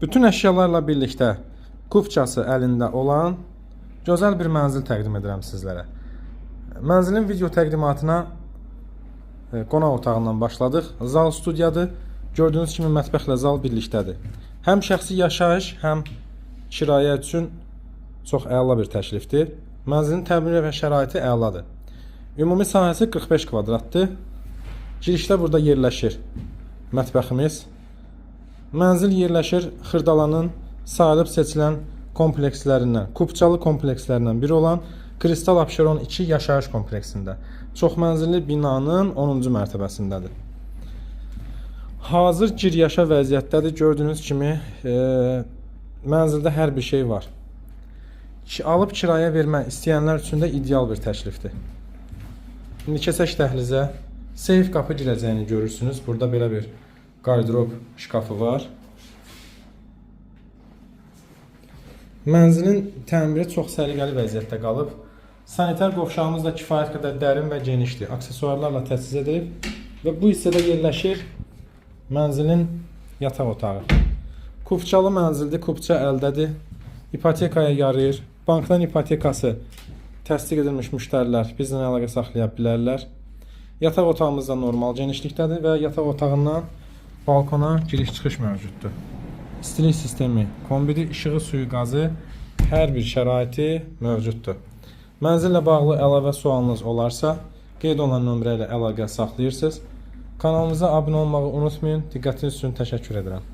Bütün əşyalarla birlikdə kupçası əlində olan gözəl bir mənzil təqdim edirəm sizlərə. Mənzilin video təqdimatına qonaq otağından başladıq. Zal studiyadır. Gördüyünüz kimi mətbəxlə zal birlikdədir. Həm şəxsi yaşayış, həm kirayə üçün çox əla bir təklifdir. Mənzilin təmiri və şəraiti əladır. Ümumi sahəsi 45 kvadratdır. Girişdə burada yerləşir mətbəximiz. Mənzil yerləşir Xırdalanın sayılıb seçilən komplekslərindən, kupçalı komplekslərindən biri olan Kristal Abşeron 2 yaşayış kompleksində. Çox mənzilli binanın 10-cu mərtəbəsindədir. Hazır giryaşa vəziyyətdədir. Gördüyünüz kimi mənzildə hər bir şey var. Alıb kirayə vermək istəyənlər üçün də ideal bir təklifdir. İndi keçək dəhlizə. Seyf qapı girəcəyini görürsünüz. Burada belə bir qardırob şkafı var. Mənzilin təmiri çox səliqəli vəziyyətdə qalıb. Sanitar qovşağımız da kifayət qədər dərin və genişdir. Aksesuarlarla təchiz edilib və bu hissədə yerləşir mənzilin yataq otağı. Kupçalı mənzildir, kupça əldədir. İpotekaya yarayır. Bankdan ipotekası təsdiq edilmiş müştərilər bizlə əlaqə saxlaya bilərlər. Yataq otağımız da normal genişlikdədir və yataq otağından balkona giriş-çıxış mövcuddur. İstilik sistemi, kombidi, işığı, suyu, qazı, hər bir şəraiti mövcuddur. Mənzillə bağlı əlavə sualınız olarsa, qeyd olunan nömrə ilə əlaqə saxlayırsınız. Kanalımıza abunə olmağı unutmayın. Diqqətiniz üçün təşəkkür edirəm.